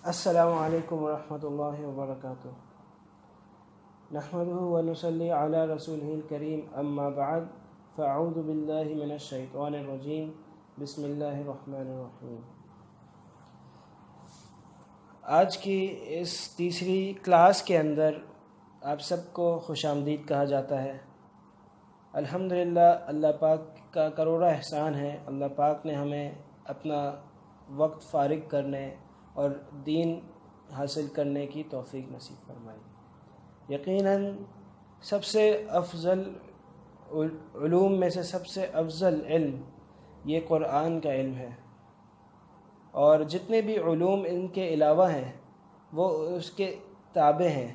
السلام علیکم ورحمۃ اللہ وبرکاتہ۔ نحمده ونصلی علی رسولہ الکریم، اما بعد فاعوذ باللہ من الشیطان الرجیم، بسم اللہ الرحمن الرحیم۔ آج کی اس تیسری کلاس کے اندر آپ سب کو خوش آمدید کہا جاتا ہے۔ الحمدللہ اللہ پاک کا کروڑا احسان ہے، اللہ پاک نے ہمیں اپنا وقت فارغ کرنے اور دین حاصل کرنے کی توفیق نصیب فرمائی۔ یقیناً سب سے افضل علوم میں سے سب سے افضل علم یہ قرآن کا علم ہے، اور جتنے بھی علوم ان کے علاوہ ہیں وہ اس کے تابع ہیں،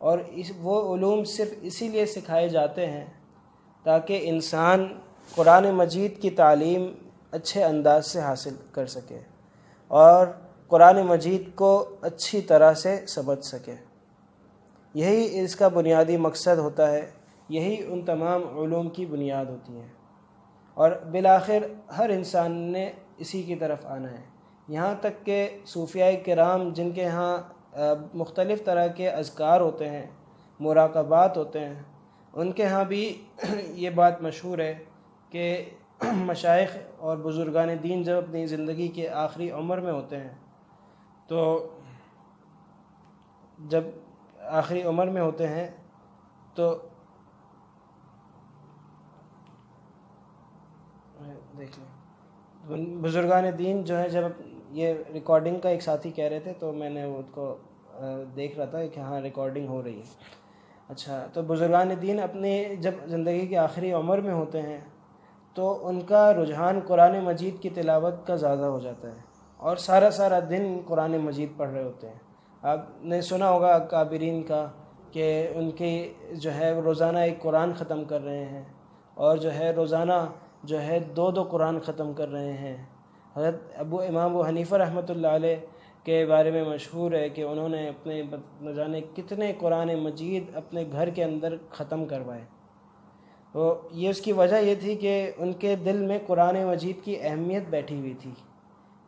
اور وہ علوم صرف اسی لیے سکھائے جاتے ہیں تاکہ انسان قرآن مجید کی تعلیم اچھے انداز سے حاصل کر سکے اور قرآن مجید کو اچھی طرح سے سمجھ سکے۔ یہی اس کا بنیادی مقصد ہوتا ہے، یہی ان تمام علوم کی بنیاد ہوتی ہیں، اور بالآخر ہر انسان نے اسی کی طرف آنا ہے۔ یہاں تک کہ صوفیاء کرام جن کے ہاں مختلف طرح کے اذکار ہوتے ہیں، مراقبات ہوتے ہیں، ان کے ہاں بھی یہ بات مشہور ہے کہ مشائخ اور بزرگان دین جب اپنی زندگی کے آخری عمر میں ہوتے ہیں تو جب آخری عمر میں ہوتے ہیں تو دیکھ لیں بزرگان دین جو ہے، جب یہ ریکارڈنگ کا ایک ساتھی کہہ رہے تھے تو میں نے اس کو دیکھ رہا تھا کہ ہاں ریکارڈنگ ہو رہی ہے۔ اچھا، تو بزرگان دین اپنی جب زندگی کے آخری عمر میں ہوتے ہیں تو ان کا رجحان قرآن مجید کی تلاوت کا زیادہ ہو جاتا ہے، اور سارا دن قرآن مجید پڑھ رہے ہوتے ہیں۔ آپ نے سنا ہوگا اکابرین کا کہ ان کی جو ہے روزانہ ایک قرآن ختم کر رہے ہیں، اور جو ہے روزانہ جو ہے دو قرآن ختم کر رہے ہیں۔ حضرت امام ابو حنیفہ رحمۃ اللہ علیہ کے بارے میں مشہور ہے کہ انہوں نے اپنے نہ جانے کتنے قرآن مجید اپنے گھر کے اندر ختم کروائے۔ تو یہ اس کی وجہ یہ تھی کہ ان کے دل میں قرآن مجید کی اہمیت بیٹھی ہوئی تھی،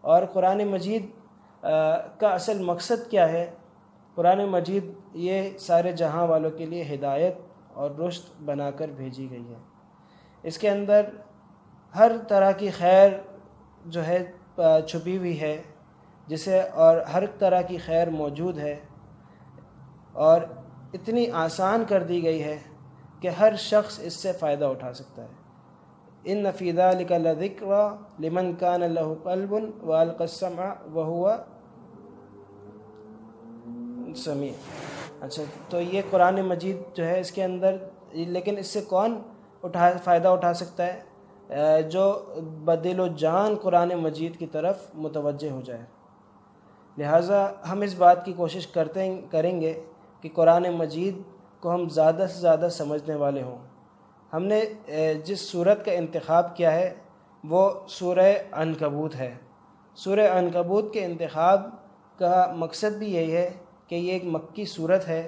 اور قرآن مجید کا اصل مقصد کیا ہے؟ قرآن مجید یہ سارے جہاں والوں کے لیے ہدایت اور رشد بنا کر بھیجی گئی ہے۔ اس کے اندر ہر طرح کی خیر جو ہے چھپی ہوئی ہے، جسے اور ہر طرح کی خیر موجود ہے، اور اتنی آسان کر دی گئی ہے کہ ہر شخص اس سے فائدہ اٹھا سکتا ہے۔ ان فی ذلک لذکری لمن کان لہ قلب والقی السمع وہو سمیع۔ اچھا، تو یہ قرآن مجید جو ہے اس کے اندر، لیکن اس سے کون فائدہ اٹھا سکتا ہے؟ جو بدل و جان قرآن مجید کی طرف متوجہ ہو جائے۔ لہٰذا ہم اس بات کی کوشش کریں گے کہ قرآن مجید کو ہم زیادہ سے زیادہ سمجھنے والے ہوں۔ ہم نے جس سورت کا انتخاب کیا ہے وہ سورہ عنکبوت ہے۔ سورہ عنکبوت کے انتخاب کا مقصد بھی یہی ہے کہ یہ ایک مکی سورت ہے،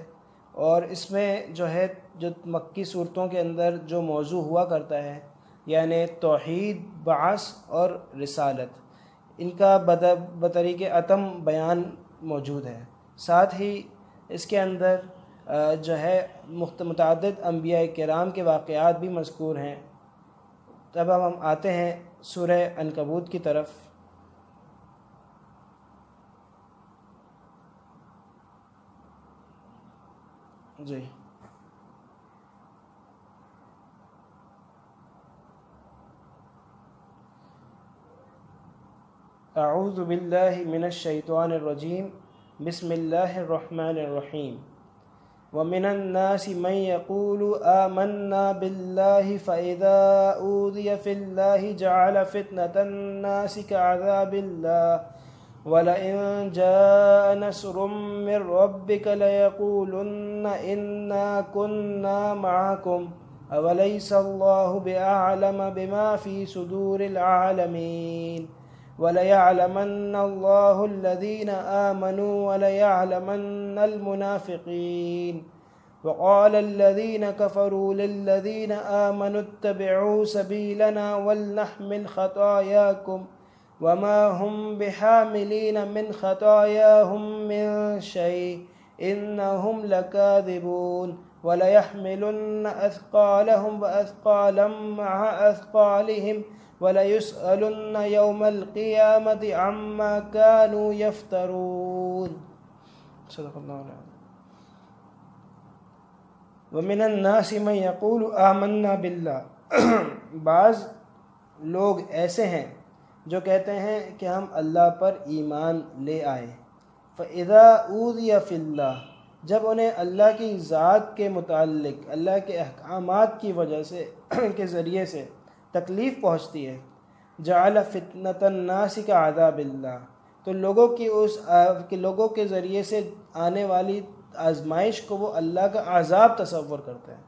اور اس میں جو ہے جو مکی صورتوں کے اندر جو موضوع ہوا کرتا ہے، یعنی توحید، بعث اور رسالت، ان کا بطریق اتم بیان موجود ہے۔ ساتھ ہی اس کے اندر جو ہے متعدد انبیاء کرام کے واقعات بھی مذکور ہیں۔ تب ہم آتے ہیں سورہ عنکبوت کی طرف۔ جی، اعوذ باللہ من الشیطان الرجیم، بسم اللہ الرحمن الرحیم۔ وَمِنَ النَّاسِ مَن يَقُولُ آمَنَّا بِاللَّهِ فَإِذَا أُوذِيَ فِي اللَّهِ جَعَلَ فِتْنَةَ النَّاسِ كَعَذَابِ اللَّهِ وَلَئِن جَاءَ نَصْرٌ مِّن رَّبِّكَ لَيَقُولُنَّ إِنَّا كُنَّا مَعَكُمْ أَوَلَيْسَ اللَّهُ بِأَعْلَمَ بِمَا فِي صُدُورِ الْعَالَمِينَ وَلَيَعْلَمَنَّ اللَّهُ الَّذِينَ آمَنُوا وَلَيَعْلَمَنَّ الْمُنَافِقِينَ وَقَالَ الَّذِينَ كَفَرُوا لِلَّذِينَ آمَنُوا اتَّبِعُوا سَبِيلَنَا وَلْنَحْمِلْ خَطَايَاكُمْ وما هم بحاملين من خطاياهم من شيء إنهم لكاذبون وليحملن أثقالهم وأثقالا مع أثقالهم وليسألن يوم القيامة عما كانوا يفترون. صدق اللہ العظیم. ومن الناس من يقول آمنا بالله بعض لوگ ایسے ہیں جو کہتے ہیں کہ ہم اللہ پر ایمان لے آئے. فَإِذَا أُوذِيَ فِي اللَّهِ جب انہیں اللہ کی ذات کے متعلق اللہ کے احکامات کی وجہ سے کے ذریعے سے تکلیف پہنچتی ہے جعل فتنة الناس كعذاب اللہ تو لوگوں کے ذریعے سے آنے والی آزمائش کو وہ اللہ کا عذاب تصور کرتے ہیں.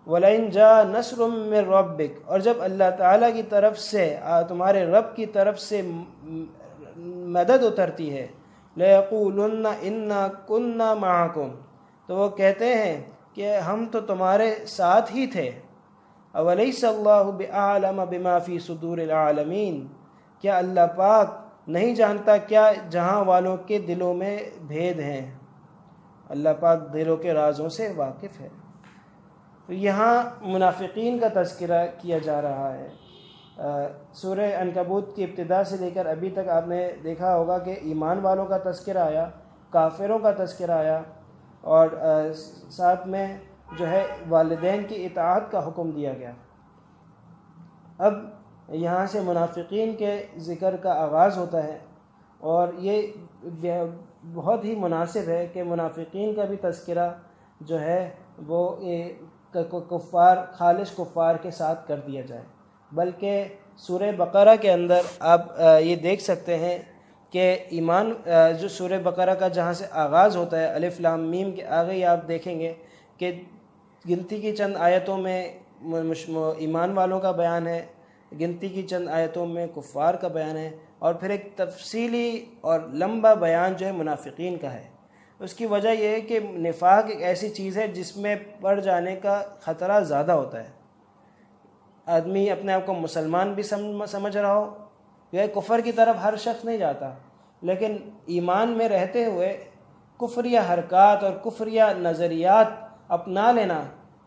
وَلَئِنْ جَاءَ نَصْرٌ مِّن رَبِّكَ اور جب اللہ تعالیٰ کی طرف سے تمہارے رب کی طرف سے مدد اترتی ہے لَيَقُولُنَّ إِنَّا كُنَّا مَعَكُمْ تو وہ کہتے ہیں کہ ہم تو تمہارے ساتھ ہی تھے. أَوَلَيْسَ اللَّهُ بِأَعْلَمَ بِمَا فِي صُدُورِ الْعَالَمِينَ کیا اللہ پاک نہیں جانتا کیا جہاں والوں کے دلوں میں بھید ہیں. اللہ پاک دلوں کے رازوں سے واقف ہے. تو یہاں منافقین کا تذکرہ کیا جا رہا ہے. سورہ عنکبوت کی ابتدا سے لے کر ابھی تک آپ نے دیکھا ہوگا کہ ایمان والوں کا تذکرہ آیا، کافروں کا تذکرہ آیا، اور ساتھ میں جو ہے والدین کی اطاعت کا حکم دیا گیا. اب یہاں سے منافقین کے ذکر کا آغاز ہوتا ہے، اور یہ بہت ہی مناسب ہے کہ منافقین کا بھی تذکرہ جو ہے وہ کفار خالص کفار کے ساتھ کر دیا جائے. بلکہ سورہ بقرہ کے اندر آپ یہ دیکھ سکتے ہیں کہ ایمان جو سورہ بقرہ کا جہاں سے آغاز ہوتا ہے الف لام میم کے آگے ہی آپ دیکھیں گے کہ گنتی کی چند آیتوں میں ایمان والوں کا بیان ہے، گنتی کی چند آیتوں میں کفار کا بیان ہے، اور پھر ایک تفصیلی اور لمبا بیان جو ہے منافقین کا ہے. اس کی وجہ یہ ہے کہ نفاق ایک ایسی چیز ہے جس میں پڑ جانے کا خطرہ زیادہ ہوتا ہے. آدمی اپنے آپ کو مسلمان بھی سمجھ رہا ہو، یہ کفر کی طرف ہر شخص نہیں جاتا، لیکن ایمان میں رہتے ہوئے کفریہ حرکات اور کفریہ نظریات اپنا لینا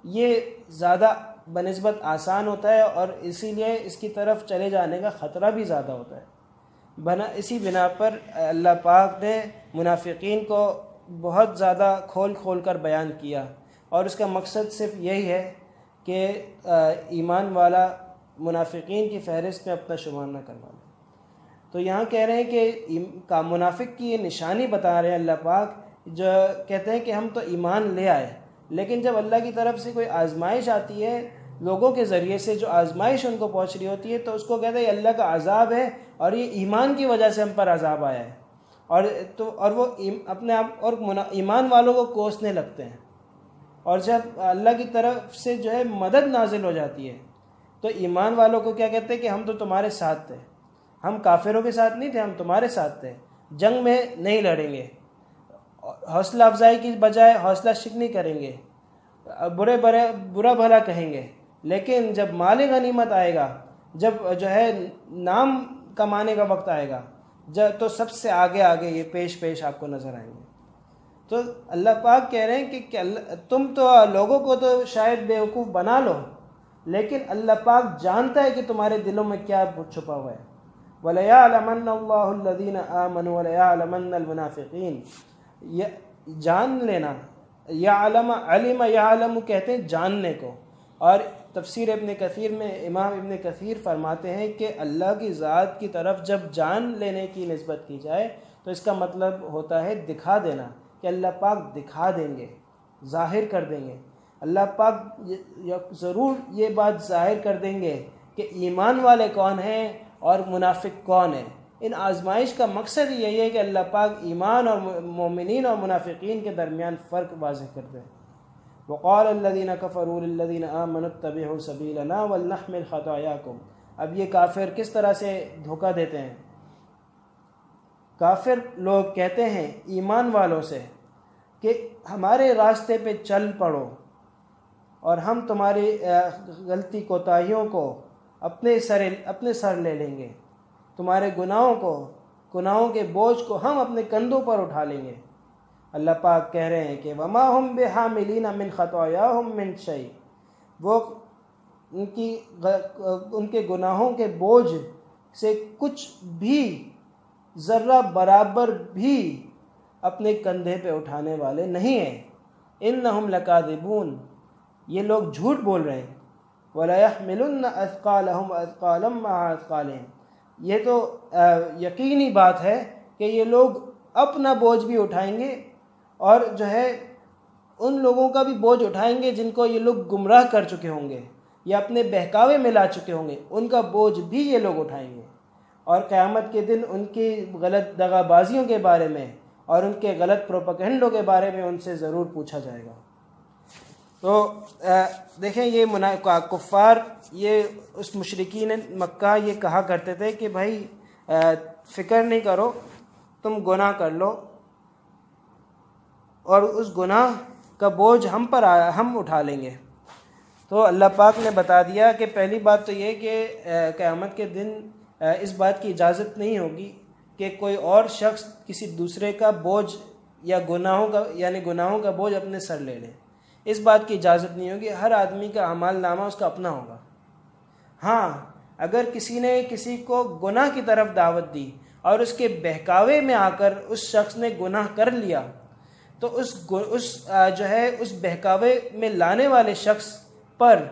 یہ زیادہ بنسبت آسان ہوتا ہے، اور اسی لیے اس کی طرف چلے جانے کا خطرہ بھی زیادہ ہوتا ہے. اسی بنا پر اللہ پاک نے منافقین کو بہت زیادہ کھول کر بیان کیا، اور اس کا مقصد صرف یہی ہے کہ ایمان والا منافقین کی فہرست میں اپنا شمار نہ کروا لے. تو یہاں کہہ رہے ہیں کہ منافق کی یہ نشانی بتا رہے ہیں اللہ پاک، جو کہتے ہیں کہ ہم تو ایمان لے آئے، لیکن جب اللہ کی طرف سے کوئی آزمائش آتی ہے لوگوں کے ذریعے سے، جو آزمائش ان کو پہنچ رہی ہوتی ہے، تو اس کو کہتے ہیں یہ اللہ کا عذاب ہے، اور یہ ایمان کی وجہ سے ہم پر عذاب آیا ہے. اور وہ اپنے آپ اور ایمان والوں کو کوسنے لگتے ہیں. اور جب اللہ کی طرف سے جو ہے مدد نازل ہو جاتی ہے تو ایمان والوں کو کیا کہتے ہیں کہ ہم تو تمہارے ساتھ تھے، ہم کافروں کے ساتھ نہیں تھے، ہم تمہارے ساتھ تھے، جنگ میں نہیں لڑیں گے، حوصلہ افزائی کی بجائے حوصلہ شکنی کریں گے، برا بھلا کہیں گے. لیکن جب مال غنیمت آئے گا، جب جو ہے نام کمانے کا وقت آئے گا، تو سب سے آگے یہ پیش آپ کو نظر آئیں گے. تو اللہ پاک کہہ رہے ہیں کہ تم تو لوگوں کو تو شاید بیوقوف بنا لو، لیکن اللہ پاک جانتا ہے کہ تمہارے دلوں میں کیا چھپا ہوا ہے. وَلَيَعْلَمَنَّ اللَّهُ الَّذِينَ آمَنُوا وَلَيَعْلَمَنَّ الْمُنَافِقِينَ جان لینا، علم یعلم کہتے ہیں جاننے کو. اور تفسیر ابن کثیر میں امام ابن کثیر فرماتے ہیں کہ اللہ کی ذات کی طرف جب جان لینے کی نسبت کی جائے تو اس کا مطلب ہوتا ہے دکھا دینا، کہ اللہ پاک دکھا دیں گے، ظاہر کر دیں گے. اللہ پاک ضرور یہ بات ظاہر کر دیں گے کہ ایمان والے کون ہیں اور منافق کون ہیں. ان آزمائش کا مقصد یہی ہے کہ اللہ پاک ایمان اور مومنین اور منافقین کے درمیان فرق واضح کر دیں. وقال الذين كفروا للذين آمنوا اتبعوا سبيلنا ولنحمل خطاياكم. اب یہ کافر کس طرح سے دھوکہ دیتے ہیں؟ کافر لوگ کہتے ہیں ایمان والوں سے کہ ہمارے راستے پہ چل پڑو اور ہم تمہاری غلطی کوتاہیوں کو اپنے سر لے لیں گے. تمہارے گناہوں کے بوجھ کو ہم اپنے کندھوں پر اٹھا لیں گے۔ اللہ پاک کہہ رہے ہیں کہ وما ہم بحاملین من خطایاہم من شیء، وہ ان کے گناہوں کے بوجھ سے کچھ بھی ذرہ برابر بھی اپنے کندھے پہ اٹھانے والے نہیں ہیں۔ انہم لکاذبون، یہ لوگ جھوٹ بول رہے ہیں۔ وَلَيَحْمِلُنَّ أَثْقَالَهُمْ وَأَثْقَالًا مَعَ أَثْقَالِهِمْ، یہ تو یقینی بات ہے کہ یہ لوگ اپنا بوجھ بھی اٹھائیں گے اور جو ہے ان لوگوں کا بھی بوجھ اٹھائیں گے جن کو یہ لوگ گمراہ کر چکے ہوں گے یا اپنے بہکاوے میں لا چکے ہوں گے، ان کا بوجھ بھی یہ لوگ اٹھائیں گے۔ اور قیامت کے دن ان کی غلط دغا بازیوں کے بارے میں اور ان کے غلط پروپیگنڈوں کے بارے میں ان سے ضرور پوچھا جائے گا۔ تو دیکھیں یہ کفار، یہ اس مشرکین مکہ یہ کہا کرتے تھے کہ بھائی فکر نہیں کرو، تم گناہ کر لو اور اس گناہ کا بوجھ ہم اٹھا لیں گے۔ تو اللہ پاک نے بتا دیا کہ پہلی بات تو یہ کہ قیامت کے دن اس بات کی اجازت نہیں ہوگی کہ کوئی اور شخص کسی دوسرے کا بوجھ یا گناہوں کا بوجھ اپنے سر لے لے، اس بات کی اجازت نہیں ہوگی۔ ہر آدمی کا اعمال نامہ اس کا اپنا ہوگا۔ ہاں، اگر کسی نے کسی کو گناہ کی طرف دعوت دی اور اس کے بہکاوے میں آ کر اس شخص نے گناہ کر لیا تو اس بہکاوے میں لانے والے شخص پر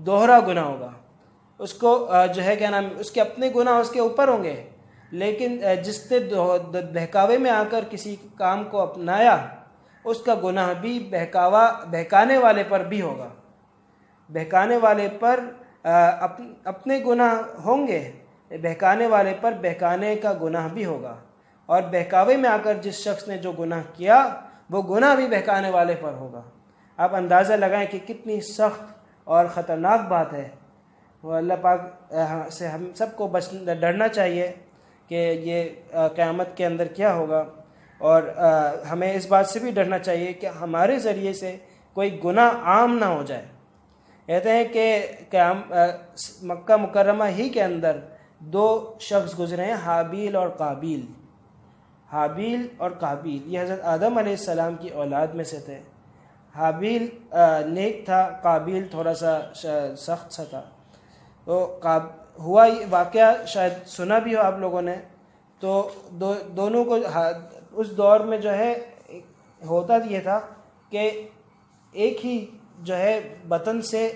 دوہرا گناہ ہوگا۔ اس کو اس کے اپنے گناہ اس کے اوپر ہوں گے، لیکن جس نے بہکاوے میں آ کر کسی کام کو اپنایا اس کا گناہ بھی بہکانے والے پر بھی ہوگا۔ بہکانے والے پر اپنے گناہ ہوں گے، بہکانے والے پر بہکانے کا گناہ بھی ہوگا، اور بہکاوے میں آ کر جس شخص نے جو گناہ کیا وہ گناہ بھی بہکانے والے پر ہوگا۔ آپ اندازہ لگائیں کہ کتنی سخت اور خطرناک بات ہے۔ وہ اللہ پاک سے ہم سب کو ڈرنا چاہیے کہ یہ قیامت کے اندر کیا ہوگا، اور ہمیں اس بات سے بھی ڈرنا چاہیے کہ ہمارے ذریعے سے کوئی گناہ عام نہ ہو جائے۔ کہتے ہیں کہ مکہ مکرمہ ہی کے اندر 2 شخص گزرے ہیں، حابیل اور قابیل۔ حابیل اور قابیل یہ حضرت آدم علیہ السلام کی اولاد میں سے تھے۔ حابیل نیک تھا، قابیل تھوڑا سا سخت سا تھا۔ تو ہوا یہ واقعہ شاید سنا بھی ہو آپ لوگوں نے۔ تو دونوں کو اس دور میں جو ہے ہوتا یہ تھا کہ ایک ہی جو ہے بطن سے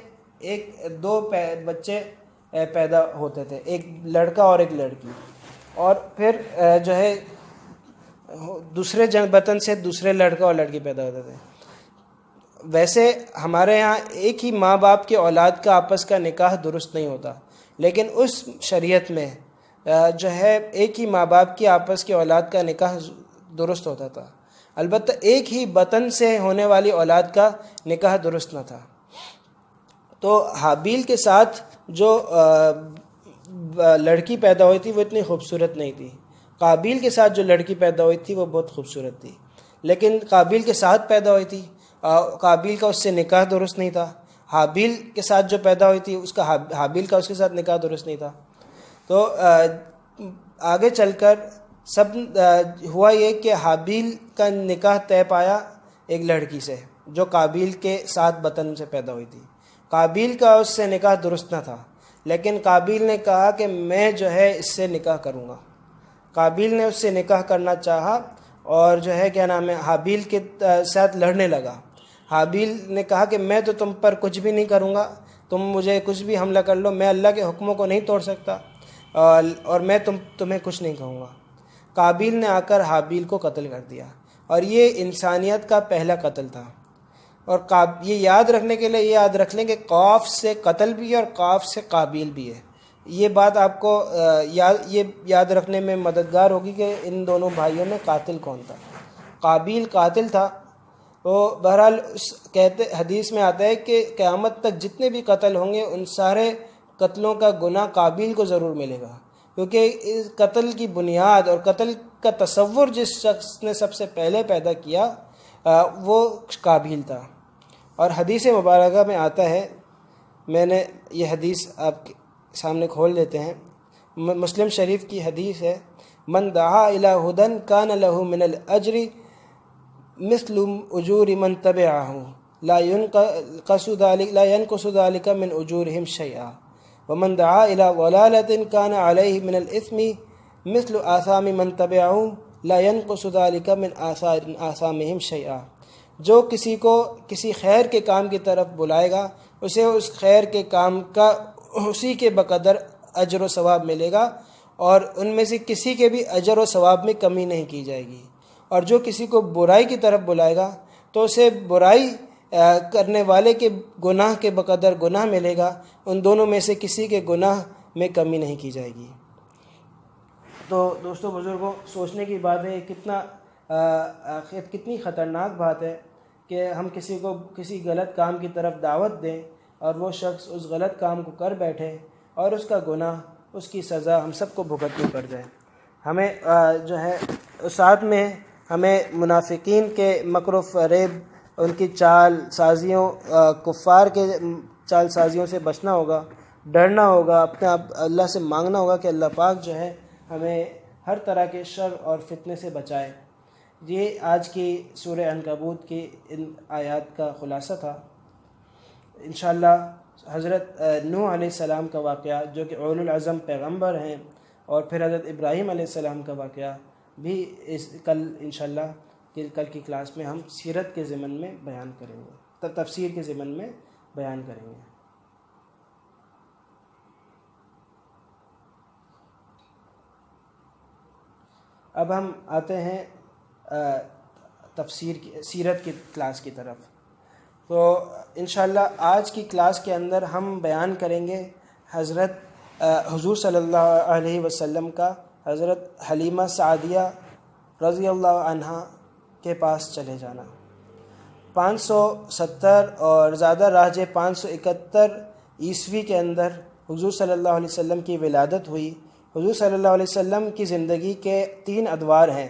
2 بچے پیدا ہوتے تھے، ایک لڑکا اور ایک لڑکی، اور پھر جو ہے دوسرے بطن سے دوسرے لڑکا اور لڑکی پیدا ہوتے تھے۔ ویسے ہمارے ہاں ایک ہی ماں باپ کے اولاد کا آپس کا نکاح درست نہیں ہوتا، لیکن اس شریعت میں جو ہے ایک ہی ماں باپ کی آپس کی اولاد کا نکاح درست ہوتا تھا، البتہ ایک ہی بطن سے ہونے والی اولاد کا نکاح درست نہ تھا۔ تو حابیل کے ساتھ جو لڑکی پیدا ہوئی تھی وہ اتنی خوبصورت نہیں تھی، قابیل کے ساتھ جو لڑکی پیدا ہوئی تھی وہ بہت خوبصورت تھی، لیکن قابیل کے ساتھ پیدا ہوئی تھی، قابیل کا اس سے نکاح درست نہیں تھا۔ حابیل کے ساتھ جو پیدا ہوئی تھی اس کا حابیل کا اس کے ساتھ نکاح درست نہیں تھا۔ تو آگے چل کر ہوا یہ کہ حابیل کا نکاح طے پایا ایک لڑکی سے جو قابیل کے ساتھ بطن سے پیدا ہوئی تھی۔ قابیل کا اس سے نکاح درست نہ تھا، لیکن قابیل نے کہا کہ میں جو ہے اس سے نکاح کروں گا۔ قابیل نے اس سے نکاح کرنا چاہا اور جو ہے حابیل کے ساتھ لڑنے لگا۔ حابیل نے کہا کہ میں تو تم پر کچھ بھی نہیں کروں گا، تم مجھے کچھ بھی حملہ کر لو، میں اللہ کے حکموں کو نہیں توڑ سکتا، اور میں تمہیں کچھ نہیں کہوں گا۔ قابیل نے آ کر حابیل کو قتل کر دیا، اور یہ انسانیت کا پہلا قتل تھا۔ اور یہ یاد رکھنے کے لیے یاد رکھ لیں کہ قاف سے قتل بھی ہے اور قاف سے قابیل بھی ہے۔ یہ بات آپ کو یاد رکھنے میں مددگار ہوگی کہ ان دونوں بھائیوں میں قاتل کون تھا۔ قابیل قاتل تھا۔ تو بہرحال حدیث میں آتا ہے کہ قیامت تک جتنے بھی قتل ہوں گے ان سارے قتلوں کا گناہ قابیل کو ضرور ملے گا، کیونکہ اس قتل کی بنیاد اور قتل کا تصور جس شخص نے سب سے پہلے پیدا کیا وہ قابیل تھا۔ اور حدیث مبارکہ میں آتا ہے، میں نے یہ حدیث آپ کے سامنے کھول دیتے ہیں، مسلم شریف کی حدیث ہے، من دعا الی ہدن کان لہ من الاجر مثل اجور من تبعہ لا ينقص ذلك من اجورهم شیئا ومن دعا الی ضلالۃ کان علیہ من الاثم مثل آثام من تبعہ لا ينقص ذلك من آثامهم شیئا۔ جو کسی کو کسی خیر کے کام کی طرف بلائے گا اسے اس خیر کے کام کا اسی کے بقدر اجر و ثواب ملے گا، اور ان میں سے کسی کے بھی اجر و ثواب میں کمی نہیں کی جائے گی۔ اور جو کسی کو برائی کی طرف بلائے گا تو اسے برائی کرنے والے کے گناہ کے بقدر گناہ ملے گا، ان دونوں میں سے کسی کے گناہ میں کمی نہیں کی جائے گی۔ تو دوستو بزرگوں، سوچنے کی بات ہے، کتنی خطرناک بات ہے کہ ہم کسی کو کسی غلط کام کی طرف دعوت دیں اور وہ شخص اس غلط کام کو کر بیٹھے اور اس کا گناہ، اس کی سزا ہم سب کو بھگتنی پڑ جائے۔ ہمیں جو ہے ساتھ میں ہمیں منافقین کے مکر و فریب، ان کی چال سازیوں، کفار کے چال سازیوں سے بچنا ہوگا، ڈرنا ہوگا، اپنے آپ اللہ سے مانگنا ہوگا کہ اللہ پاک جو ہے ہمیں ہر طرح کے شر اور فتنے سے بچائے۔ یہ آج کی سورہ عنکبوت کی ان آیات کا خلاصہ تھا۔ انشاءاللہ حضرت نوح علیہ السلام کا واقعہ، جو کہ اولو العزم پیغمبر ہیں، اور پھر حضرت ابراہیم علیہ السلام کا واقعہ بھی کل انشاءاللہ کل کی کلاس میں ہم سیرت کے ضمن میں بیان کریں گے، تفسیر کے ضمن میں بیان کریں گے۔ اب ہم آتے ہیں تفسیر کی سیرت کی کلاس کی طرف۔ تو انشاءاللہ آج کی کلاس کے اندر ہم بیان کریں گے حضرت حضور صلی اللہ علیہ وسلم کا حضرت حلیمہ سعدیہ رضی اللہ عنہا کے پاس چلے جانا۔ 570 اور زیادہ راجع 571 عیسوی کے اندر حضور صلی اللہ علیہ وسلم کی ولادت ہوئی۔ حضور صلی اللہ علیہ وسلم کی زندگی کے 3 ادوار ہیں۔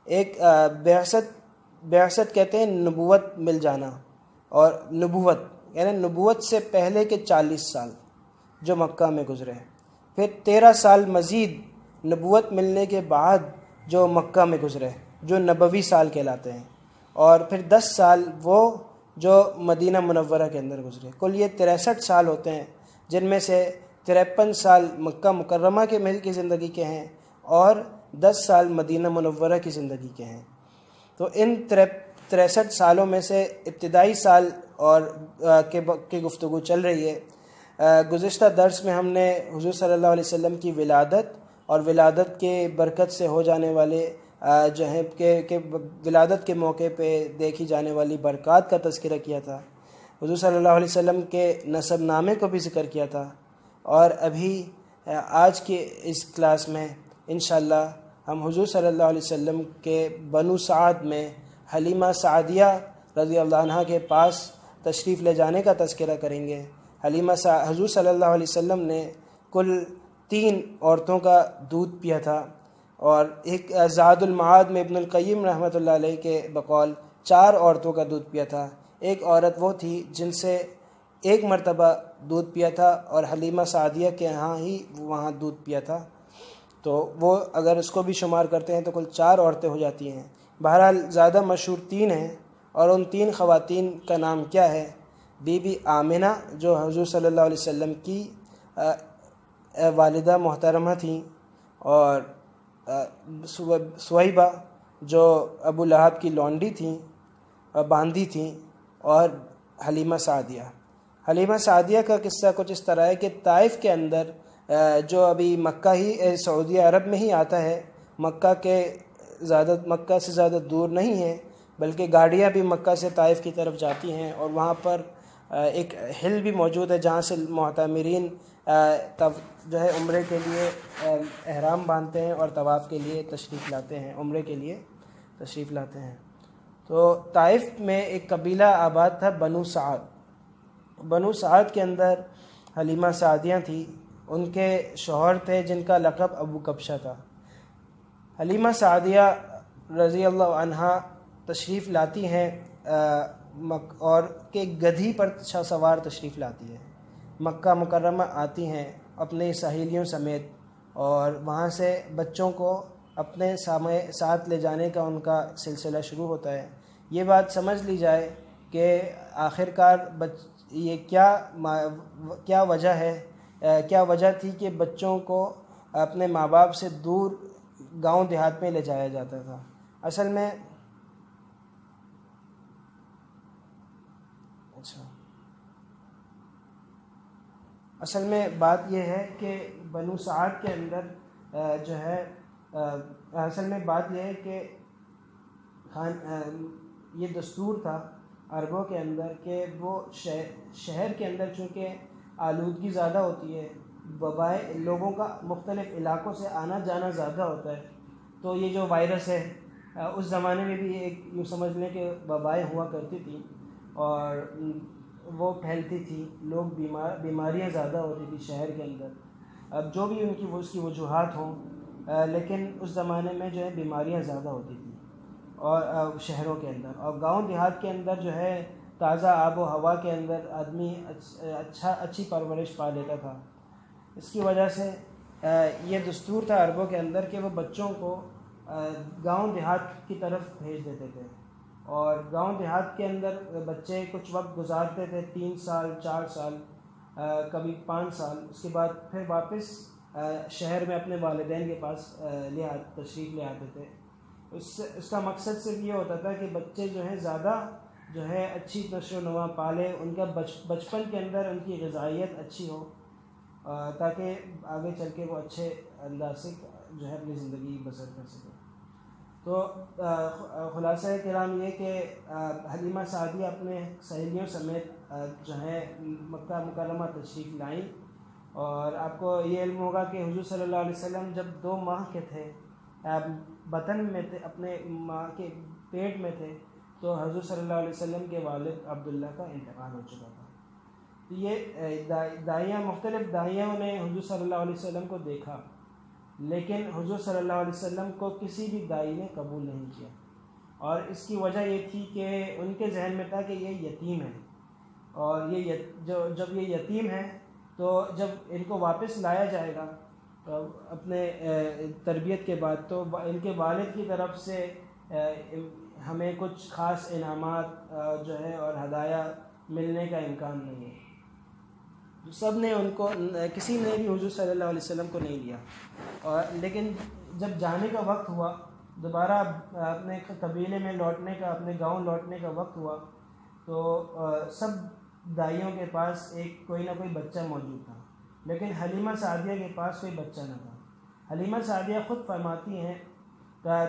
ایک بعثت کہتے ہیں نبوت مل جانا، اور نبوت یعنی نبوت سے پہلے کے 40 سال جو مکہ میں گزرے، پھر 13 سال مزید نبوت ملنے کے بعد جو مکہ میں گزرے جو نبوی سال کہلاتے ہیں، اور پھر 10 سال وہ جو مدینہ منورہ کے اندر گزرے۔ کل یہ 63 سال ہوتے ہیں، جن میں سے 53 سال مکہ مکرمہ کی زندگی کے ہیں اور 10 سال مدینہ منورہ کی زندگی کے ہیں۔ تو ان 63 سالوں میں سے ابتدائی سال اور کی گفتگو چل رہی ہے۔ گزشتہ درس میں ہم نے حضور صلی اللہ علیہ وسلم کی ولادت اور ولادت کے برکت سے ہو جانے والے جو ہیں کہ ولادت کے موقع پہ دیکھی جانے والی برکات کا تذکرہ کیا تھا۔ حضور صلی اللہ علیہ وسلم کے نسب نامے کو بھی ذکر کیا تھا، اور ابھی آج کی اس کلاس میں انشاءاللہ ہم حضور صلی اللہ علیہ وسلم کے بنو سعد میں حلیمہ سعدیہ رضی اللہ عنہا کے پاس تشریف لے جانے کا تذکرہ کریں گے۔ حضور صلی اللہ علیہ وسلم نے کل 3 عورتوں کا دودھ پیا تھا، اور ایک زاد المعاد میں ابن القیم رحمۃ اللہ علیہ کے بقول 4 عورتوں کا دودھ پیا تھا۔ ایک عورت وہ تھی جن سے 1 مرتبہ دودھ پیا تھا، اور حلیمہ سعدیہ کے ہاں ہی وہاں دودھ پیا تھا، تو وہ اگر اس کو بھی شمار کرتے ہیں تو کل 4 عورتیں ہو جاتی ہیں۔ بہرحال زیادہ مشہور 3 ہیں، اور ان 3 خواتین کا نام کیا ہے؟ بی بی آمنہ جو حضور صلی اللہ علیہ وسلم کی والدہ محترمہ تھیں، اور سویبہ جو ابو لہب کی لونڈی تھیں، باندھی تھیں، اور حلیمہ سعدیہ۔ حلیمہ سعدیہ کا قصہ کچھ اس طرح ہے کہ طائف کے اندر جو ابھی مکہ ہی سعودی عرب میں ہی آتا ہے، مکہ سے زیادہ دور نہیں ہے، بلکہ گاڑیاں بھی مکہ سے طائف کی طرف جاتی ہیں، اور وہاں پر ایک ہل بھی موجود ہے جہاں سے معتمرین جو ہے عمرے کے لیے احرام باندھتے ہیں اور طواف کے لیے تشریف لاتے ہیں، عمرے کے لیے تشریف لاتے ہیں۔ تو طائف میں ایک قبیلہ آباد تھا بنو سعد۔ بنو سعد کے اندر حلیمہ سعدیہ تھی، ان کے شوہر تھے جن کا لقب ابو کبشہ تھا۔ حلیمہ سعدیہ رضی اللہ عنہا تشریف لاتی ہیں اور کہ گدھی پر سوار تشریف لاتی ہے، مکہ مکرمہ آتی ہیں اپنے سہیلیوں سمیت، اور وہاں سے بچوں کو اپنے ساتھ لے جانے کا ان کا سلسلہ شروع ہوتا ہے۔ یہ بات سمجھ لی جائے کہ آخر کار یہ کیا وجہ ہے، کیا وجہ تھی کہ بچوں کو اپنے ماں باپ سے دور گاؤں دیہات میں لے جایا جاتا تھا۔ اصل میں بات یہ ہے کہ بنو سعد کے اندر جو ہے اصل میں بات یہ ہے کہ یہ دستور تھا عربوں کے اندر کہ وہ شہر کے اندر چونکہ آلودگی زیادہ ہوتی ہے، وبائیں لوگوں کا مختلف علاقوں سے آنا جانا زیادہ ہوتا ہے، تو یہ جو وائرس ہے اس زمانے میں بھی ایک یوں سمجھ لیں کہ وبائیں ہوا کرتی تھیں اور وہ پھیلتی تھی، لوگ بیماریاں زیادہ ہوتی تھی شہر کے اندر۔ اب جو بھی اس کی وجوہات ہوں، لیکن اس زمانے میں جو ہے بیماریاں زیادہ ہوتی تھیں اور شہروں کے اندر، اور گاؤں دیہات کے اندر جو ہے تازہ آب و ہوا کے اندر آدمی اچھی پرورش پا لیتا تھا۔ اس کی وجہ سے یہ دستور تھا عربوں کے اندر کہ وہ بچوں کو گاؤں دیہات کی طرف بھیج دیتے تھے، اور گاؤں دیہات کے اندر بچے کچھ وقت گزارتے تھے، 3 سال 4 سال، کبھی 5 سال، اس کے بعد پھر واپس شہر میں اپنے والدین کے پاس تشریف لے آتے تھے۔ اس کا مقصد صرف یہ ہوتا تھا کہ بچے جو ہیں زیادہ جو ہے اچھی نشو و نما پالے، ان کا بچپن کے اندر ان کی غذائیت اچھی ہو، تاکہ آگے چل کے وہ اچھے انداز سے جو ہے اپنی زندگی بسر کر سکے۔ تو خلاصہ کرام یہ کہ حلیمہ سعدیہ اپنے سہیلیوں سمیت جو ہے مکہ مکرمہ تشریف لائیں، اور آپ کو یہ علم ہوگا کہ حضور صلی اللہ علیہ وسلم جب 2 ماہ کے تھے، بطن میں تھے، اپنے ماں کے پیٹ میں تھے، تو حضور صلی اللہ علیہ وسلم کے والد عبداللہ کا انتقال ہو چکا تھا۔ تو یہ مختلف داعیوں نے حضور صلی اللہ علیہ وسلم کو دیکھا، لیکن حضور صلی اللہ علیہ وسلم کو کسی بھی داعی نے قبول نہیں کیا، اور اس کی وجہ یہ تھی کہ ان کے ذہن میں تھا کہ یہ یتیم ہے، اور جب یہ یتیم ہے تو جب ان کو واپس لایا جائے گا اپنے تربیت کے بعد، تو ان کے والد کی طرف سے ہمیں کچھ خاص انعامات جو ہے اور ہدایہ ملنے کا امکان نہیں ہے۔ سب نے ان کو، کسی نے بھی حضور صلی اللہ علیہ وسلم کو نہیں لیا، لیکن جب جانے کا وقت ہوا، دوبارہ اپنے قبیلے میں لوٹنے کا، اپنے گاؤں لوٹنے کا وقت ہوا، تو سب دائیوں کے پاس کوئی نہ کوئی بچہ موجود تھا، لیکن حلیمہ سعدیہ کے پاس کوئی بچہ نہ تھا۔ حلیمہ سعدیہ خود فرماتی ہیں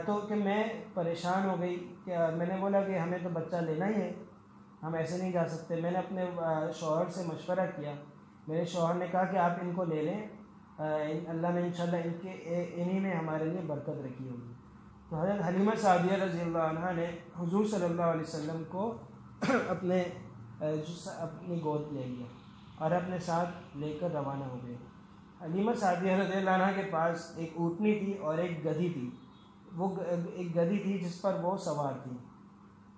تو کہ میں پریشان ہو گئی، کہ میں نے بولا کہ ہمیں تو بچہ لینا ہی ہے، ہم ایسے نہیں جا سکتے۔ میں نے اپنے شوہر سے مشورہ کیا، میرے شوہر نے کہا کہ آپ ان کو لے لیں، اللہ نے انشاءاللہ انہی میں ہمارے لیے برکت رکھی ہوگی۔ تو حضرت حلیمہ سعدیہ رضی اللہ عنہا نے حضور صلی اللہ علیہ وسلم کو اپنی گود لے لیا اور اپنے ساتھ لے کر روانہ ہو گئے۔ حلیمہ سعدیہ رضی اللہ عنہا کے پاس ایک اونٹنی تھی اور ایک گدھی تھی، وہ ایک گدھی تھی جس پر وہ سوار تھی۔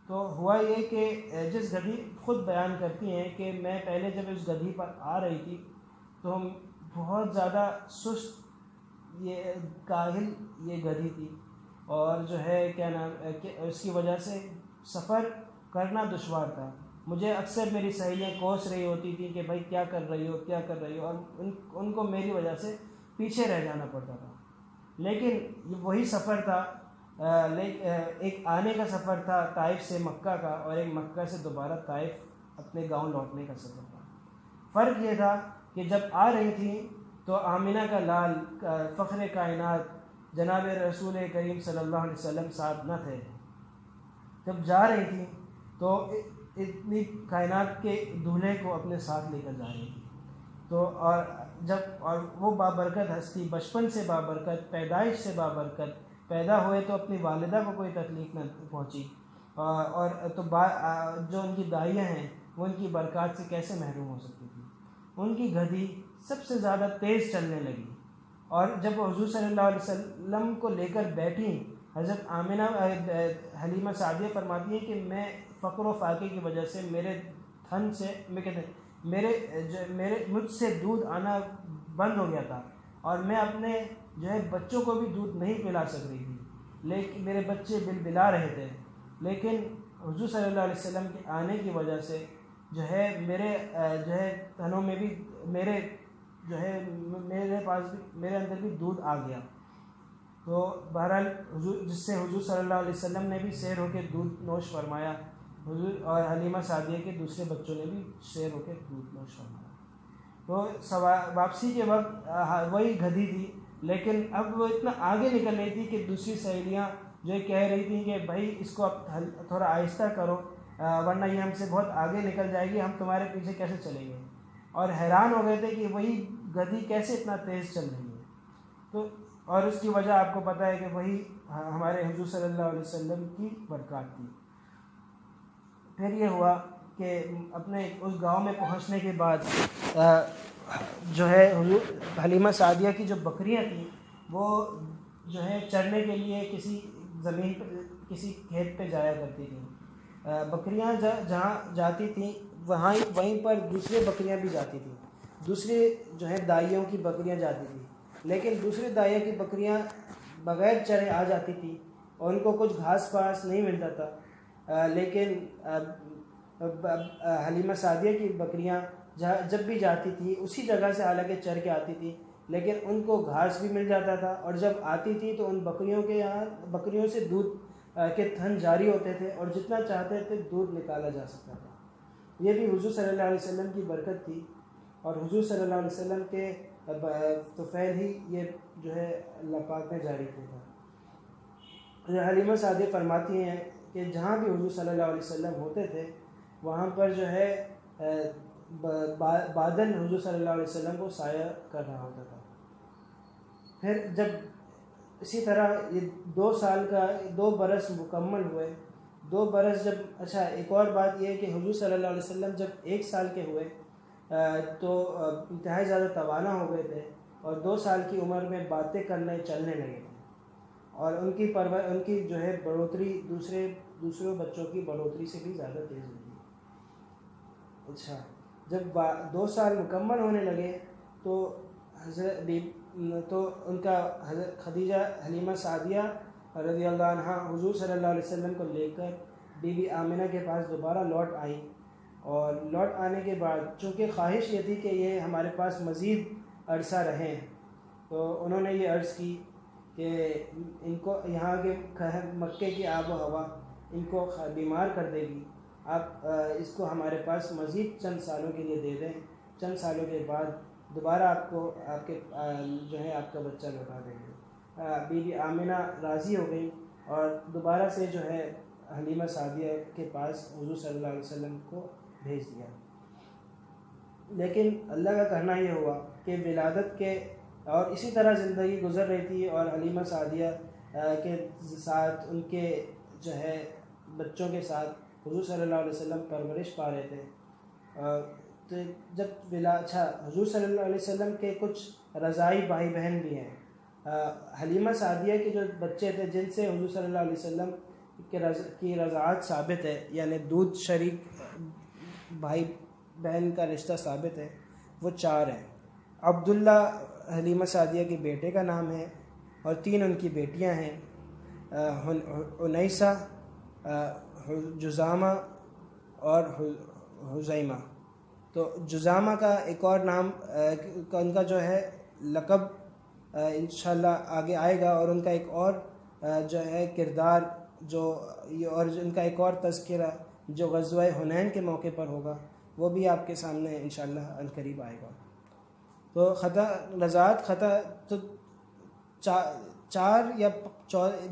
تو ہوا یہ کہ جس گدھی، خود بیان کرتی ہیں کہ میں پہلے جب اس گدھی پر آ رہی تھی تو بہت زیادہ سست، یہ کاہل یہ گدھی تھی، اور جو ہے کیا نام کہ اس کی وجہ سے سفر کرنا دشوار تھا۔ مجھے اکثر میری سہیلیاں کوس رہی ہوتی تھیں کہ بھائی کیا کر رہی ہو، کیا کر رہی ہو، اور ان کو میری وجہ سے پیچھے رہ جانا پڑتا تھا۔ لیکن یہ وہی سفر تھا، ایک آنے کا سفر تھا طائف سے مکہ کا، اور ایک مکہ سے دوبارہ طائف اپنے گاؤں لوٹنے کا سفر تھا۔ فرق یہ تھا کہ جب آ رہی تھیں تو آمنہ کا لال، فخر کائنات جناب رسول کریم صلی اللہ علیہ وسلم ساتھ نہ تھے، جب جا رہی تھیں تو اتنی کائنات کے دولہے کو اپنے ساتھ لے کر جا رہی تھی۔ تو اور وہ بابرکت ہستی، بچپن سے بابرکت، پیدائش سے بابرکت، پیدا ہوئے تو اپنی والدہ کو کوئی تکلیف نہ پہنچی، اور تو جو ان کی دائیاں ہیں وہ ان کی برکات سے کیسے محروم ہو سکتی تھی۔ ان کی گدھی سب سے زیادہ تیز چلنے لگی، اور جب وہ حضور صلی اللہ علیہ وسلم کو لے کر بیٹھی، حضرت آمنہ حلیمہ سعدیہ فرماتی ہیں کہ میں فقر و فاقے کی وجہ سے میرے تھن سے مجھ سے دودھ آنا بند ہو گیا تھا، اور میں اپنے جو ہے بچوں کو بھی دودھ نہیں پلا سک رہی تھی، لیکن میرے بچے بلا رہے تھے، لیکن حضور صلی اللہ علیہ وسلم کے آنے کی وجہ سے جو ہے میرے جو ہے تنوں میں بھی میرے جو ہے میرے پاس بھی میرے اندر بھی دودھ آ گیا۔ تو بہرحال جس سے حضور صلی اللہ علیہ وسلم نے بھی سیر ہو کے دودھ نوش فرمایا، حضور اور حلیمہ سعدیہ کے دوسرے بچوں نے بھی سیر ہو کے دودھ نوش فرمایا۔ تو واپسی کے وقت وہی گدھی تھی، لیکن اب وہ اتنا آگے نکل رہی تھی کہ دوسری سہیلیاں جو کہہ رہی تھیں کہ بھائی اس کو اب تھوڑا آہستہ کرو، ورنہ یہ ہم سے بہت آگے نکل جائے گی، ہم تمہارے پیچھے کیسے چلیں گے، اور حیران ہو گئے تھے کہ وہی گدھی کیسے اتنا تیز چل رہی ہے۔ تو اور اس کی وجہ آپ کو پتہ ہے کہ وہی ہمارے حضور صلی اللہ علیہ وسلم کی برکات تھی۔ پھر یہ ہوا کہ اپنے اس گاؤں میں پہنچنے کے بعد جو ہے حضور حلیمہ سعدیہ کی جو بکریاں تھیں وہ جو ہے چرنے کے لیے کسی زمین پہ کسی کھیت پہ جایا کرتی تھیں۔ بکریاں جہاں جاتی تھیں وہیں پر دوسری بکریاں بھی جاتی تھیں، دوسری جو ہے دائیوں کی بکریاں جاتی تھیں، لیکن دوسری دائیوں کی بکریاں بغیر چرے آ جاتی تھیں اور ان کو کچھ گھاس پھاس نہیں ملتا تھا، لیکن حلیمہ سعدیہ کی بکریاں جب بھی جاتی تھی اسی جگہ سے حالانکہ چر کے آتی تھی، لیکن ان کو گھاس بھی مل جاتا تھا، اور جب آتی تھی تو ان بکریوں سے دودھ کے تھن جاری ہوتے تھے اور جتنا چاہتے تھے دودھ نکالا جا سکتا تھا۔ یہ بھی حضور صلی اللہ علیہ وسلم کی برکت تھی، اور حضور صلی اللہ علیہ وسلم کے طفیل ہی یہ جو ہے اللہ پاک نے جاری کیا تھا۔ حلیمہ سعدیہ فرماتی ہیں کہ جہاں بھی حضور صلی اللہ علیہ وسلم ہوتے تھے وہاں پر جو ہے بادل حضور صلی اللہ علیہ وسلم کو سایہ کر رہا ہوتا تھا۔ پھر جب اسی طرح یہ 2 برس مکمل ہوئے، 2 برس جب اچھا ایک اور بات یہ ہے کہ حضور صلی اللہ علیہ وسلم جب 1 سال کے ہوئے تو انتہائی زیادہ توانا ہو گئے تھے، اور 2 سال کی عمر میں باتیں کرنے چلنے لگے تھے، اور ان کی جو ہے بڑھوتری دوسرے بچوں کی بڑھوتری سے بھی زیادہ تیز ہوئی۔ اچھا جب 2 سال مکمل ہونے لگے تو ان کا حضرت خدیجہ حلیمہ سعدیہ رضی اللہ عنہ حضور صلی اللہ علیہ وسلم کو لے کر بی بی آمنہ کے پاس دوبارہ لوٹ آئیں، اور لوٹ آنے کے بعد چونکہ خواہش یہ تھی کہ یہ ہمارے پاس مزید عرصہ رہیں، تو انہوں نے یہ عرض کی کہ ان کو یہاں کے مکے کی آب و ہوا ان کو بیمار کر دے گی، آپ اس کو ہمارے پاس مزید چند سالوں کے لیے دے دیں، چند سالوں کے بعد دوبارہ آپ کے جو ہے آپ کا بچہ لوٹا دیں گے۔ بی بی آمنہ راضی ہو گئی اور دوبارہ سے جو ہے حلیمہ سعدیہ کے پاس حضور صلی اللہ علیہ وسلم کو بھیج دیا۔ لیکن اللہ کا کہنا یہ ہوا کہ ولادت کے اور اسی طرح زندگی گزر رہی تھی، اور حلیمہ سعدیہ کے ساتھ ان کے جو ہے بچوں کے ساتھ حضور صلی اللہ علیہ وسلم پرورش پا رہے تھے۔ تو جب حضور صلی اللہ علیہ وسلم کے کچھ رضائی بھائی بہن بھی ہیں، حلیمہ سعدیہ کے جو بچے تھے جن سے حضور صلی اللہ علیہ وسلم کی رضاعت ثابت ہے، یعنی دودھ شریک بھائی بہن کا رشتہ ثابت ہے، وہ 4 ہیں۔ عبداللہ حلیمہ سعدیہ کے بیٹے کا نام ہے، اور 3 ان کی بیٹیاں ہیں، انیسہ، جزامہ اور حزیمہ۔ تو جزامہ کا ایک اور نام ان کا جو ہے لقب انشاءاللہ آگے آئے گا، اور ان کا ایک اور جو ہے کردار اور ان کا ایک اور تذکرہ جو غزوہ حنین کے موقع پر ہوگا وہ بھی آپ کے سامنے انشاءاللہ عنقریب آئے گا۔ تو رضاعت خطا تو 4 یا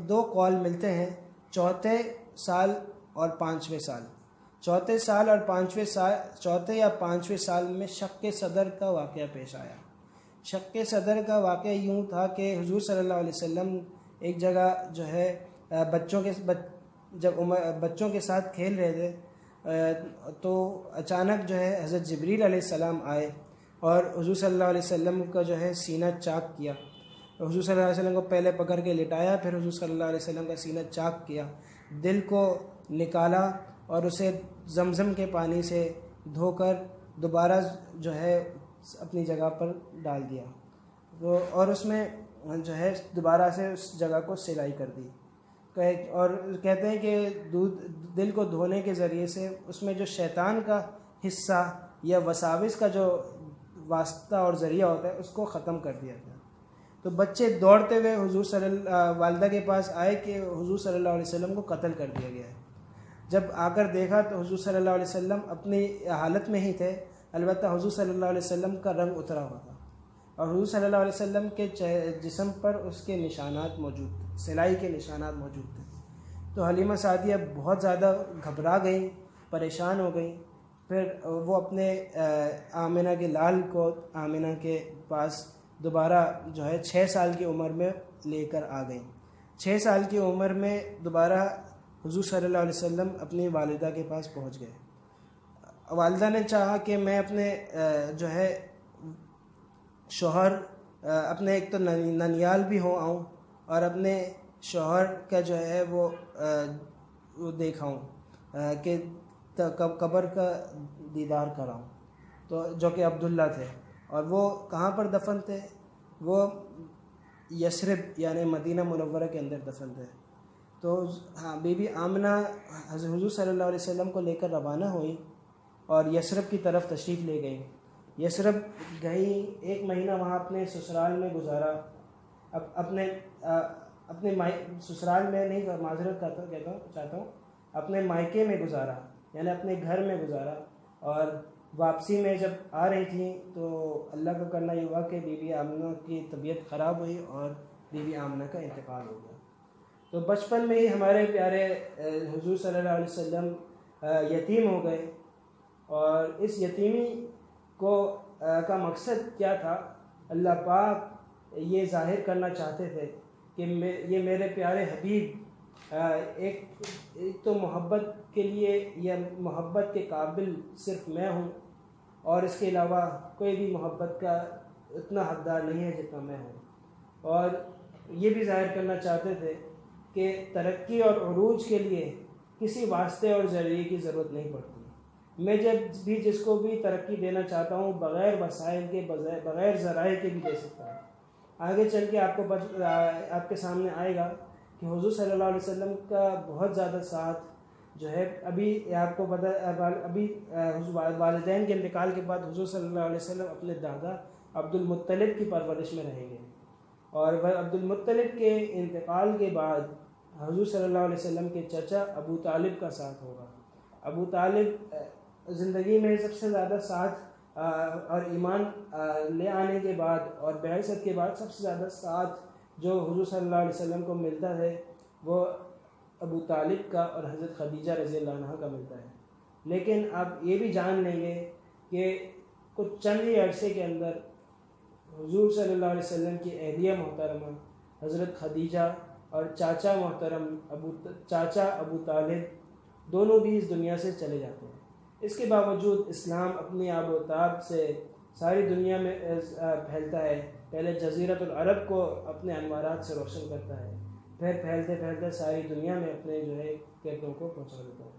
2 قول ملتے ہیں، 4 سال اور 5ویں سال۔ 4 سال اور 5ویں سال، 4 یا 5ویں سال میں شق صدر کا واقعہ پیش آیا۔ شق صدر کا واقعہ یوں تھا کہ حضور صلی اللہ علیہ وسلم ایک جگہ جو ہے بچوں کے ساتھ کھیل رہے تھے، تو اچانک جو ہے حضرت جبریل علیہ السلام آئے اور حضور صلی اللہ علیہ وسلم کا جو ہے سینہ چاک کیا۔ حضور صلی اللہ علیہ وسلم کو پہلے پکڑ کے لٹایا، پھر حضور صلی اللہ علیہ وسلم کا سینہ چاک کیا، دل کو نکالا اور اسے زمزم کے پانی سے دھو کر دوبارہ جو ہے اپنی جگہ پر ڈال دیا۔ وہ اور اس میں جو ہے دوبارہ سے اس جگہ کو سلائی کر دی. اور کہتے ہیں کہ دل کو دھونے کے ذریعے سے اس میں جو شیطان کا حصہ یا وساوس کا جو واسطہ اور ذریعہ ہوتا ہے اس کو ختم کر دیا گیا. تو بچے دوڑتے ہوئے والدہ کے پاس آئے کہ حضور صلی اللہ علیہ وسلم کو قتل کر دیا گیا ہے. جب آ کر دیکھا تو حضور صلی اللہ علیہ وسلم اپنی حالت میں ہی تھے, البتہ حضور صلی اللہ علیہ وسلم کا رنگ اترا ہوا تھا اور حضور صلی اللہ علیہ وسلم کے جسم پر اس کے نشانات موجود تھے, سلائی کے نشانات موجود تھے. تو حلیمہ سعدیہ بہت زیادہ گھبرا گئیں, پریشان ہو گئیں. پھر وہ اپنے آمنہ کے لال کو آمنہ کے پاس دوبارہ جو ہے 6 سال کی عمر میں لے کر آ گئیں. 6 سال کی عمر میں دوبارہ حضور صلی اللہ علیہ وسلم اپنی والدہ کے پاس پہنچ گئے. والدہ نے چاہا کہ میں اپنے جو ہے شوہر اپنے ایک تو ننیال بھی آؤں اور اپنے شوہر کا جو ہے وہ دیکھاؤں کہ قبر کا دیدار کراؤں. تو جو کہ عبداللہ تھے اور وہ کہاں پر دفن تھے, وہ یثرب یعنی مدینہ منورہ کے اندر دفن تھے. تو ہاں بی بی آمنہ حضور صلی اللہ علیہ وسلم کو لے کر روانہ ہوئی اور یثرب کی طرف تشریف لے گئیں. یثرب گئیں, 1 مہینہ وہاں اپنے سسرال میں گزارا. اپنے سسرال میں نہیں, معذرت چاہتا ہوں, اپنے مائکے میں گزارا یعنی اپنے گھر میں گزارا. اور واپسی میں جب آ رہی تھیں تو اللہ کا کرنا یہ ہوا کہ بی بی آمنہ کی طبیعت خراب ہوئی اور بی بی آمنہ کا انتقال ہو گیا. تو بچپن میں ہی ہمارے پیارے حضور صلی اللہ علیہ وسلم یتیم ہو گئے. اور اس یتیمی کا مقصد کیا تھا؟ اللہ پاک یہ ظاہر کرنا چاہتے تھے کہ یہ میرے پیارے حبیب ایک تو محبت کے لیے یا محبت کے قابل صرف میں ہوں, اور اس کے علاوہ کوئی بھی محبت کا اتنا حقدار نہیں ہے جتنا میں ہوں. اور یہ بھی ظاہر کرنا چاہتے تھے کہ ترقی اور عروج کے لیے کسی واسطے اور ذریعے کی ضرورت نہیں پڑتی. میں جب بھی جس کو بھی ترقی دینا چاہتا ہوں بغیر وسائل کے بغیر ذرائع کے بھی دے سکتا ہوں. آگے چل کے آپ کے سامنے آئے گا کہ حضور صلی اللہ علیہ وسلم کا بہت زیادہ ساتھ جو ہے, ابھی آپ کو پتہ, ابھی والدین کے انتقال کے بعد حضور صلی اللہ علیہ وسلم اپنے دادا عبد المطلب کی پرورش میں رہیں گے. اور عبد المطلب کے انتقال کے بعد حضور صلی اللہ علیہ وسلم کے چچا ابو طالب کا ساتھ ہوگا. ابو طالب زندگی میں سب سے زیادہ ساتھ اور ایمان لے آنے کے بعد اور بعثت کے بعد سب سے زیادہ ساتھ جو حضور صلی اللہ علیہ وسلم کو ملتا ہے وہ ابو طالب کا اور حضرت خدیجہ رضی اللہ عنہ کا ملتا ہے. لیکن آپ یہ بھی جان لیں گے کہ کچھ چند ہی عرصے کے اندر حضور صلی اللہ علیہ وسلم کی اہلیہ محترمہ حضرت خدیجہ اور چاچا محترم چاچا ابو طالب دونوں بھی اس دنیا سے چلے جاتے ہیں. اس کے باوجود اسلام اپنی آب و تاب سے ساری دنیا میں پھیلتا ہے. پہلے جزیرۃ العرب کو اپنے انوارات سے روشن کرتا ہے, پھر پھیلتے پھیلتے ساری دنیا میں اپنے جو ہے پیغام کو پہنچا دیتا ہے.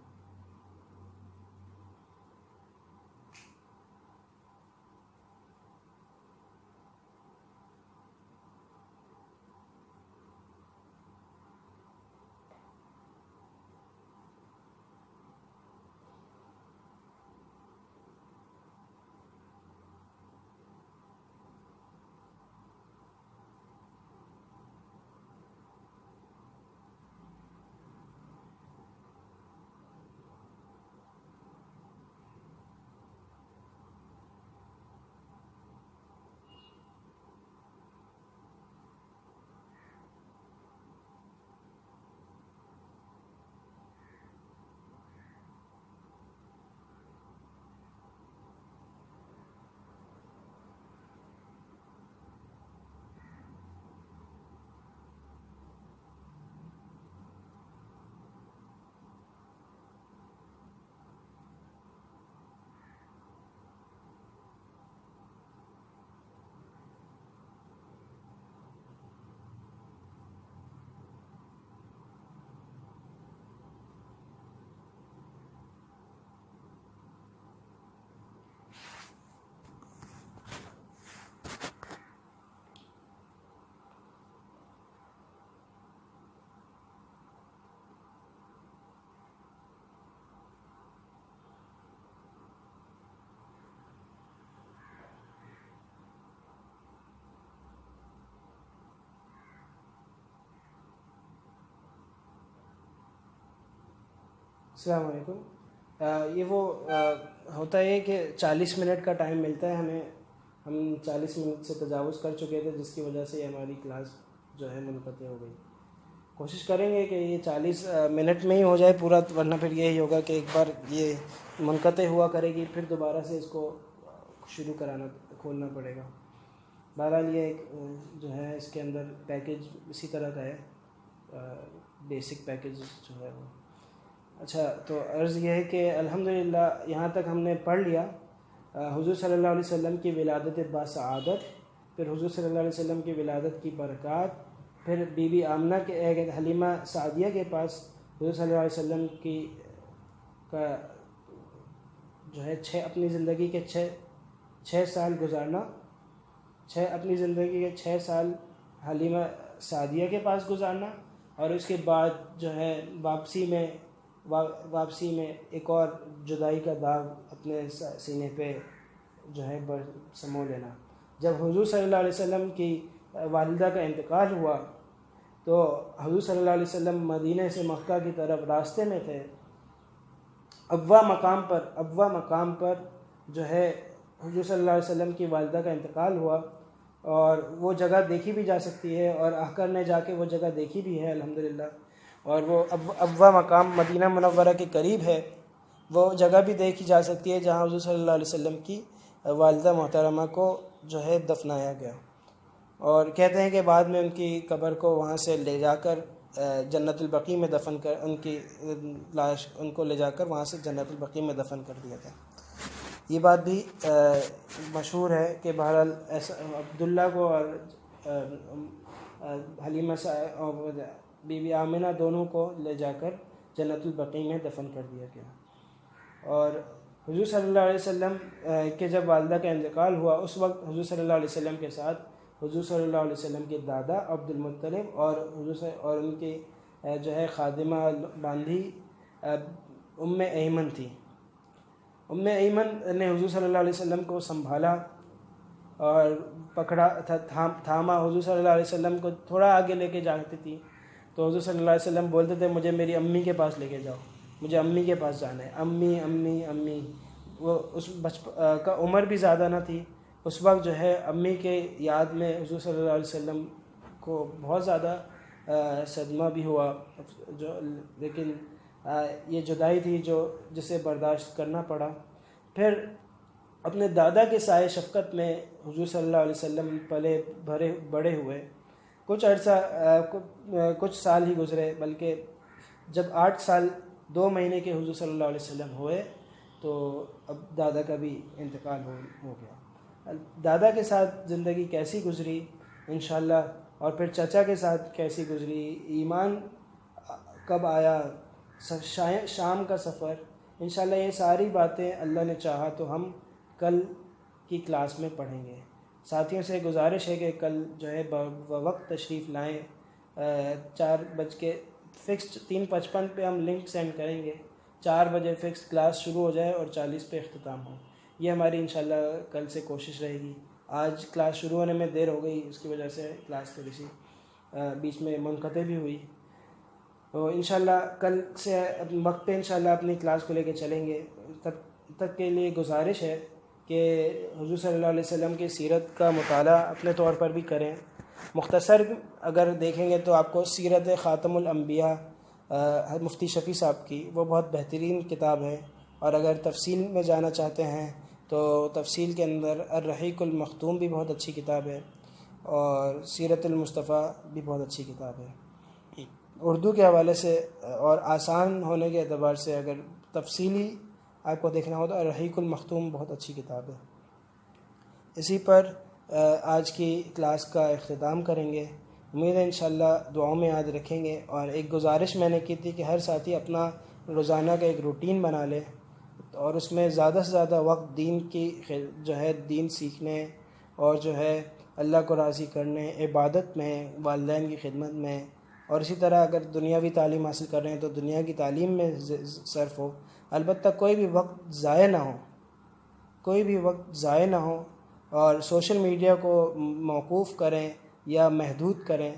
السلام علیکم. یہ وہ ہوتا ہے کہ 40 منٹ کا ٹائم ملتا ہے ہمیں. ہم 40 منٹ سے تجاوز کر چکے تھے، جس کی وجہ سے یہ ہماری کلاس جو ہے منقطع ہو گئی. کوشش کریں گے کہ یہ 40 منٹ میں ہی ہو جائے پورا، ورنہ پھر یہی ہوگا کہ ایک بار یہ منقطع ہوا کرے گی، پھر دوبارہ سے اس کو شروع کھولنا پڑے گا. بہرحال یہ ایک جو ہے اس کے اندر پیکیج اسی طرح کا ہے، بیسک پیکیج جو ہے وہ. اچھا، تو عرض یہ ہے کہ الحمدللہ یہاں تک ہم نے پڑھ لیا. حضور صلی اللہ علیہ وسلم کی ولادت باسعادت، پھر حضور صلی اللہ علیہ وسلم کی ولادت کی برکات، پھر بی بی آمنہ کے حلیمہ سعدیہ کے پاس حضور صلی اللہ علیہ وسلم کی کا جو ہے اپنی زندگی کے 6 سال گزارنا، اپنی زندگی کے 6 سال حلیمہ سعدیہ کے پاس گزارنا، اور اس کے بعد جو ہے واپسی میں ایک اور جدائی کا داغ اپنے سینے پہ جو ہے سمو لینا. جب حضور صلی اللہ علیہ وسلم کی والدہ کا انتقال ہوا تو حضور صلی اللہ علیہ وسلم مدینہ سے مکہ کی طرف راستے میں تھے. ابوا مقام پر جو ہے حضور صلی اللہ علیہ وسلم کی والدہ کا انتقال ہوا، اور وہ جگہ دیکھی بھی جا سکتی ہے، اور آقا نے جا کے وہ جگہ دیکھی بھی ہے الحمدللہ. اور وہ ابوا مقام مدینہ منورہ کے قریب ہے، وہ جگہ بھی دیکھی جا سکتی ہے جہاں حضور صلی اللہ علیہ وسلم کی والدہ محترمہ کو جو ہے دفنایا گیا. اور کہتے ہیں کہ بعد میں ان کی قبر کو وہاں سے لے جا کر جنت البقیع میں دفن کر، ان کی لاش ان کو لے جا کر وہاں سے جنت البقیع میں دفن کر دیا گیا. یہ بات بھی مشہور ہے کہ بہرحال ایسا عبداللہ کو اور حلیمہ اور بی بی آمنہ دونوں کو لے جا کر جنت البقیع میں دفن کر دیا گیا. اور حضور صلی اللہ علیہ وسلم کے جب والدہ کا انتقال ہوا، اس وقت حضور صلی اللہ علیہ وسلم کے ساتھ حضور صلی اللہ علیہ وسلم کے دادا عبد المطلب اور ان کی جو ہے خادمہ باندھی ام ایمن تھی. ام ایمن نے حضور صلی اللہ علیہ وسلم کو سنبھالا اور پکڑا تھاما. حضور صلی اللہ علیہ وسلم کو تھوڑا آگے لے کے جاتی تھی تو حضور صلی اللہ علیہ وسلم بولتے تھے مجھے میری امی کے پاس لے کے جاؤ، مجھے امی کے پاس جانا ہے، امی امی امی. وہ اس کا عمر بھی زیادہ نہ تھی اس وقت، جو ہے امی کے یاد میں حضور صلی اللہ علیہ وسلم کو بہت زیادہ صدمہ بھی ہوا، لیکن یہ جدائی تھی جسے برداشت کرنا پڑا. پھر اپنے دادا کے سائے شفقت میں حضور صلی اللہ علیہ وسلم پلے بڑے ہوئے. کچھ سال ہی گزرے، بلکہ جب 8 سال 2 مہینے کے حضور صلی اللہ علیہ وسلم ہوئے تو اب دادا کا بھی انتقال ہو گیا. دادا کے ساتھ زندگی کیسی گزری انشاءاللہ، اور پھر چچا کے ساتھ کیسی گزری، ایمان کب آیا، شام کا سفر، انشاءاللہ یہ ساری باتیں اللہ نے چاہا تو ہم کل کی کلاس میں پڑھیں گے. ساتھیوں سے گزارش ہے کہ کل جو ہے بوقت تشریف لائیں. 4 بج کے فکسڈ 3:55 پہ ہم لنک سینڈ کریں گے. 4 بجے فکس کلاس شروع ہو جائے اور 40 پہ اختتام ہو. یہ ہماری انشاءاللہ کل سے کوشش رہے گی. آج کلاس شروع ہونے میں دیر ہو گئی، اس کی وجہ سے کلاس تھوڑی سی بیچ میں منقطع بھی ہوئی. تو انشاءاللہ کل سے وقت پہ انشاءاللہ اپنی کلاس کو لے کے چلیں گے. تب تک کے لیے گزارش ہے کہ حضور صلی اللہ علیہ وسلم کی سیرت کا مطالعہ اپنے طور پر بھی کریں. مختصر اگر دیکھیں گے تو آپ کو سیرت خاتم الانبیاء مفتی شفیع صاحب کی وہ بہت بہترین کتاب ہے، اور اگر تفصیل میں جانا چاہتے ہیں تو تفصیل کے اندر الرحیق المختوم بھی بہت اچھی کتاب ہے، اور سیرت المصطفیٰ بھی بہت اچھی کتاب ہے. اردو کے حوالے سے اور آسان ہونے کے اعتبار سے اگر تفصیلی آپ کو دیکھنا ہو تو الرحیق المختوم بہت اچھی کتاب ہے. اسی پر آج کی کلاس کا اختتام کریں گے. امید ہے انشاءاللہ دعاؤں میں یاد رکھیں گے. اور ایک گزارش میں نے کی تھی کہ ہر ساتھی اپنا روزانہ کا ایک روٹین بنا لے، اور اس میں زیادہ سے زیادہ وقت دین کی جو ہے دین سیکھنے اور جو ہے اللہ کو راضی کرنے، عبادت میں، والدین کی خدمت میں، اور اسی طرح اگر دنیاوی تعلیم حاصل کر رہے ہیں تو دنیا کی تعلیم میں صرف ہو. البتہ کوئی بھی وقت ضائع نہ ہو، اور سوشل میڈیا کو موقوف کریں یا محدود کریں.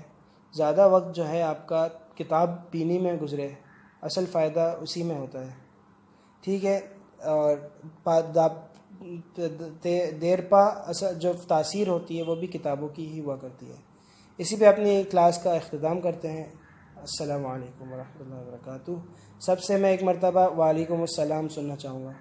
زیادہ وقت جو ہے آپ کا کتاب بینی میں گزرے، اصل فائدہ اسی میں ہوتا ہے. ٹھیک ہے. اور دیر پا جو تاثیر ہوتی ہے وہ بھی کتابوں کی ہی ہوا کرتی ہے. اسی پہ اپنی کلاس کا اختتام کرتے ہیں. السلام علیکم ورحمۃ اللہ وبرکاتہ. سب سے میں ایک مرتبہ وعلیکم السلام سننا چاہوں گا.